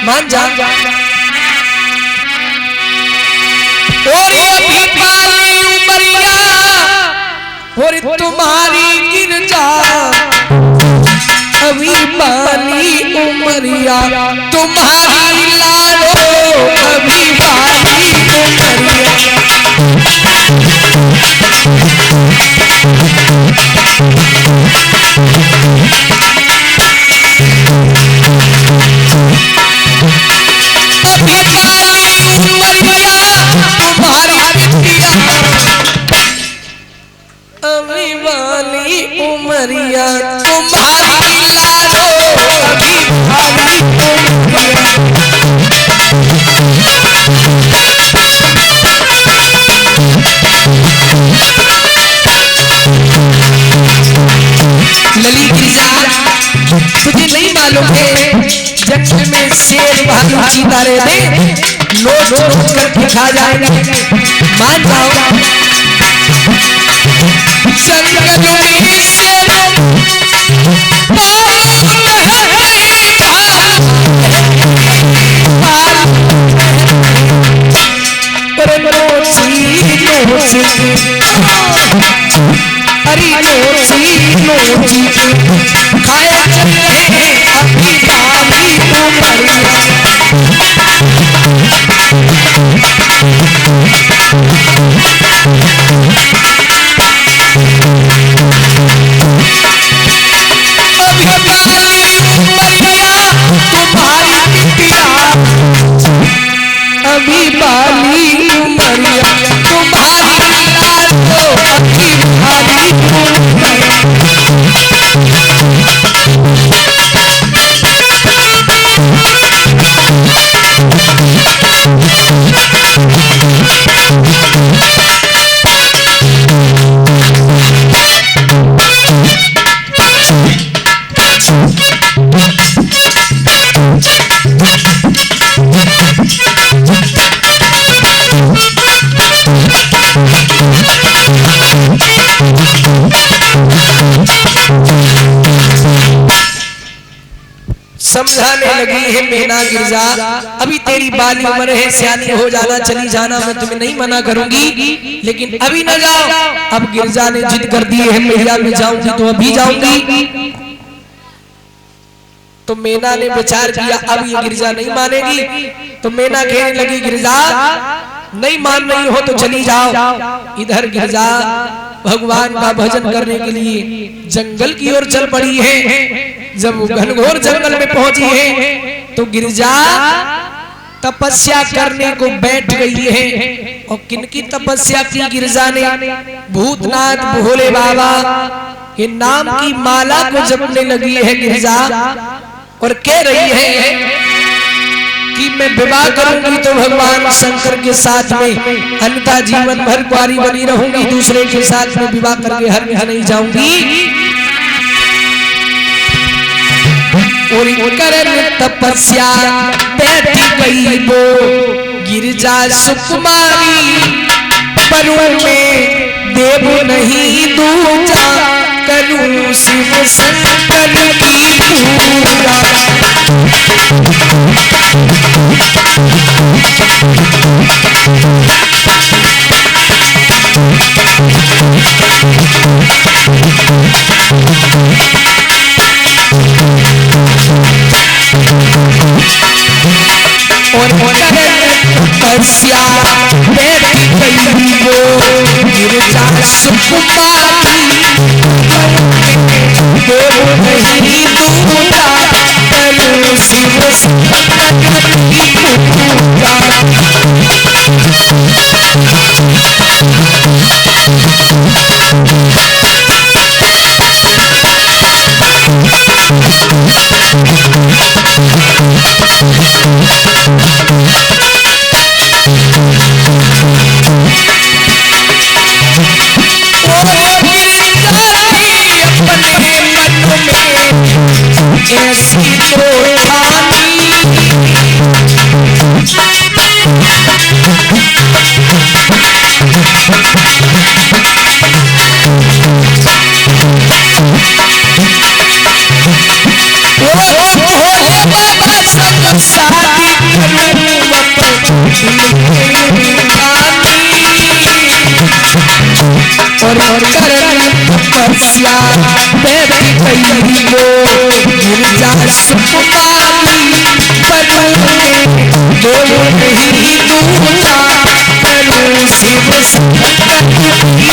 मान जा। और अभी पाली उमरिया और तुम्हारी गिरजा, अभी पाली उमरिया तुम्हारी लालो, अभी पाली उमरिया। अभी पाली उमरिया तुम्हारी बिटिया, अभी वाली उमरिया तुम्हारी लालो, अभी वाली उमरिया। लली गिरिजा तुझे नहीं मालूम है, जंगल में शेर भालू चीता रहते, लोग चोट करके खा जाएंगे। मान जाओ जंगल में शेर अरे नोची खाए चलते अभी पाली उमरिया। अभी पाली उमरिया तुम्हारी बिटिया, अभी पाली उमरिया तुम्हारी लालो, अभी पाली उमरिया। समझाने लगी है मेना गिरजा, अभी तेरी बाली उम्र है, सियानी हो जाना, चली जाना, मैं तुम्हें नहीं मना करूंगी, लेकिन अभी न जाओ। अब गिरजा ने जिद कर दी है, मैया में जाऊंगी तो अभी जाऊंगी। तो मेना ने विचार किया अब ये गिरजा नहीं मानेगी, तो मेना कहने लगी गिरजा नहीं मान रही हो तो चली जाओ। इधर गिरजा भगवान का भजन करने के लिए जंगल की ओर चल पड़ी है। जब घनघोर जंगल में पहुंची है तो गिरजा तपस्या करने को बैठ गई है। और किनकी तपस्या की गिरजा ने? भूतनाथ भोले बाबा के नाम की माला को जपने लगी है गिरजा, और कह रही है कि मैं विवाह करूंगी तो भगवान शंकर के साथ में, अन्यथा जीवन भर कुंवारी बनी रहूंगी, दूसरे के साथ में विवाह करके हर यहाँ नहीं जाऊंगी। और करन तपस्या बैठी गई वो गिरजा सुकुमारी, परुण में देव नहीं दूजा, करूं शिव शंकर की पूजा। और तपस्या बैठी गई वो गिरजा सुकुमारी, देव नहीं दूजा, करूं शिव शंकर की पूजा। ऐसी तो शादी बैठी गई वो गिरजा सुकुमारी बनूं दो नहीं दूंगा बनूं शिव शंकर की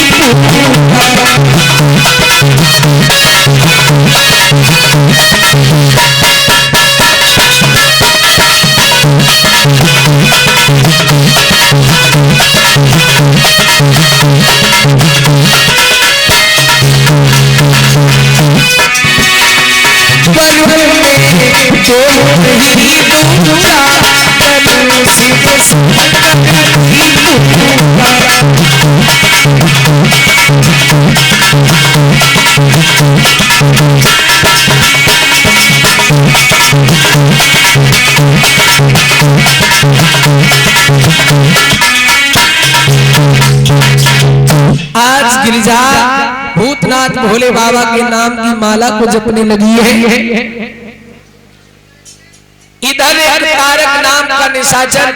आज गिरिजा भूतनाथ भोले बाबा के नाम की माला को जपने लगी है। इधर एक तारक नाम का निशाचर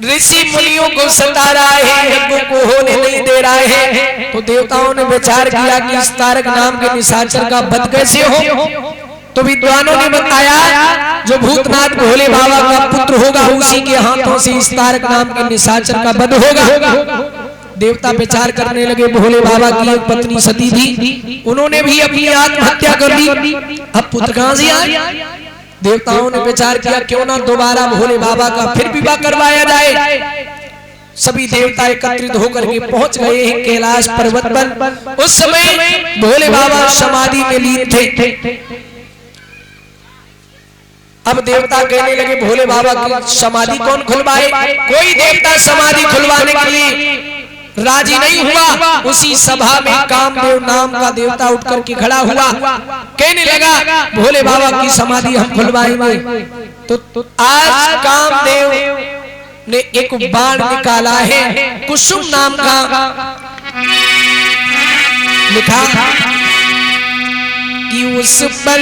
ऋषि मुनियों को सता रहा है, यज्ञों को होने नहीं दे रहा है। तो देवताओं ने विचार किया कि इस तारक नाम के निशाचर का वध कैसे हो। तो विद्वानों ने बताया जो भूतनाथ भोले बाबा का पुत्र होगा उसी के हाथों से इस तारक नाम के निशाचर का वध होगा। देवता विचार करने लगे। भोले बाबा की एक पत्नी सती थी, उन्होंने भी अपनी आत्महत्या कर दी। अब पुत्र कहां से आए। देवताओं ने विचार किया क्यों ना दोबारा भोले बाबा का फिर विवाह करवाया जाए। सभी देवता एकत्रित होकर के पहुंच गए हैं कैलाश पर्वत पर। उस समय भोले बाबा समाधि में लीन थे। अब देवता कहने लगे भोले बाबा की समाधि कौन खुलवाए। कोई देवता समाधि खुलवाने के लिए राजी नहीं हुआ। उसी सभा में कामदेव नाम का देवता उठ करके खड़ा हुआ, कहने लगा भोले बाबा की समाधि हम खुलवाएंगे। तो आज कामदेव ने एक बाण निकाला है, कुसुम नाम का लिखा कि उस पर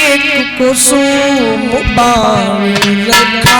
एक कुसुम बाण रखा।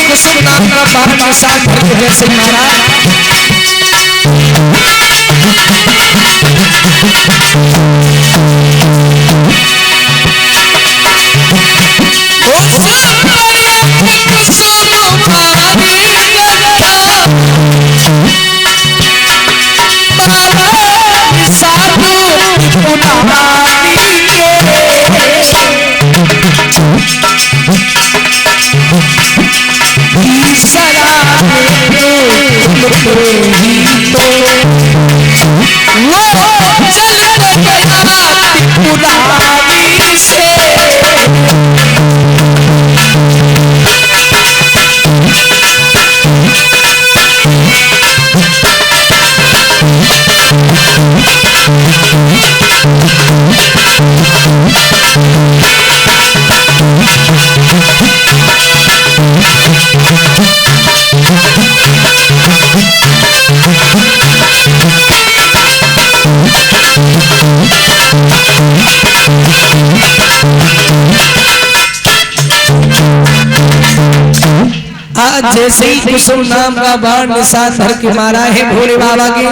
कुसुम नाम का बाण के साथ जैसे मारा। जैसे ही कुसुम नाम का बाण निशान धर के मारा है भोले बाबा की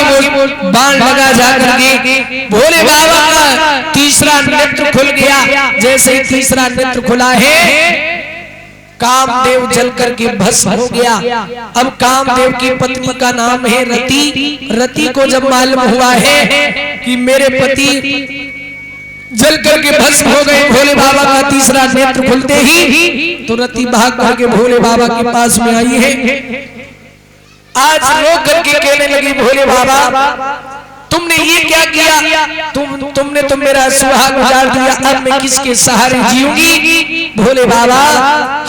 वो बाण लगा जाकर के भोले बाबा का तीसरा नेत्र खुल गया। जैसे ही तीसरा नेत्र खुला है कामदेव जल करके भस्म हो गया। अब कामदेव की पत्नी का नाम है रति। रति को जब मालूम हुआ है कि मेरे पति जल करके भस्म हो गए, भोले बाबा का तीसरा नेत्र खुलते ही तो रति भाग भाग के भोले बाबा के पास में आई है। आज रो करके कहने लगी भोले बाबा तुमने ये क्या किया, तुमने तो मेरा सुहाग उजाड़ दिया, अब मैं किसके सहारे जीऊंगी। भोले बाबा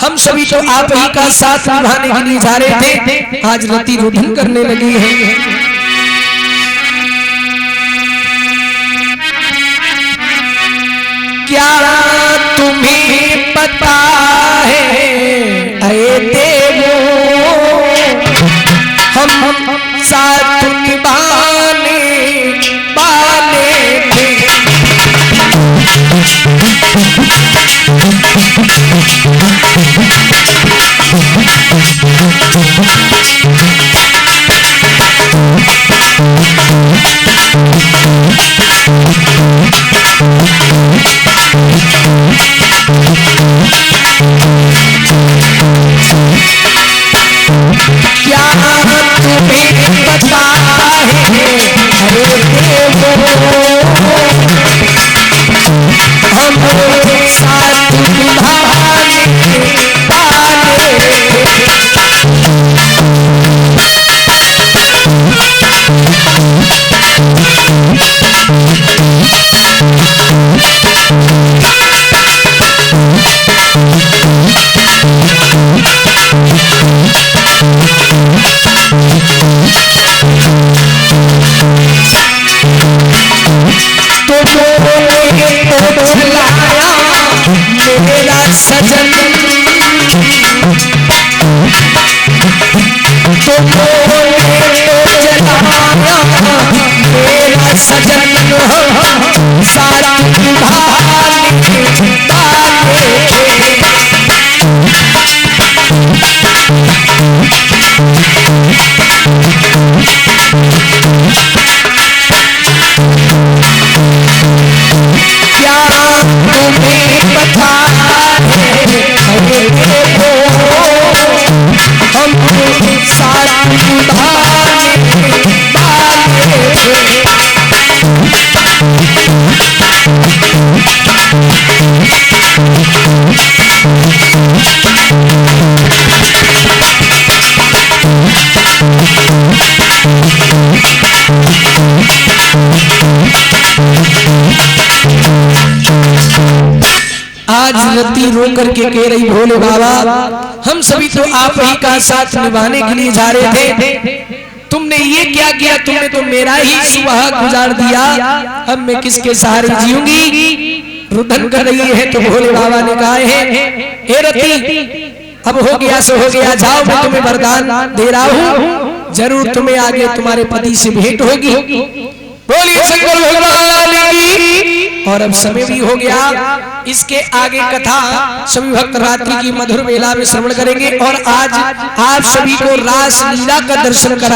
हम सभी तो आप ही का साथ निभाने के लिए जा रहे थे, आज रति रुदन करने लगी है। क्या तुम्हें पता है ऐ देवो, हम साथ निभाने वाले थे। क्या तुम्हें पता है अरे देवो, हम साथ निभाने वाले थे। मेरा सजन तो जलाया, मेरा सजन सारा निभाने वाले थे। क्या तुम्हें पता है अरे देवो, हम साथ निभाने वाले थे। आज रति रो करके कह रही भोले बाबा हम सभी तो आप ही का साथ निभाने के लिए जा रहे थे, तुमने ये क्या किया, तुमने तो मेरा ही सुहाग गुजार दिया, अब मैं किसके सहारे जीऊंगी। रुदन कर रही है तो भोले बाबा ने कहा है ए रति अब हो गया सो हो गया, जाओ मैं तुम्हें वरदान दे रहा हूँ, जरूर तुम्हें आगे तुम्हारे पति से भेंट होगी। बोलिए शंकर भगवान की। और अब समय भी हो गया, इसके आगे कथा सभी भक्त रात्रि की मधुर वेला में श्रवण करेंगे और आज आप सभी को रास लीला का दर्शन करा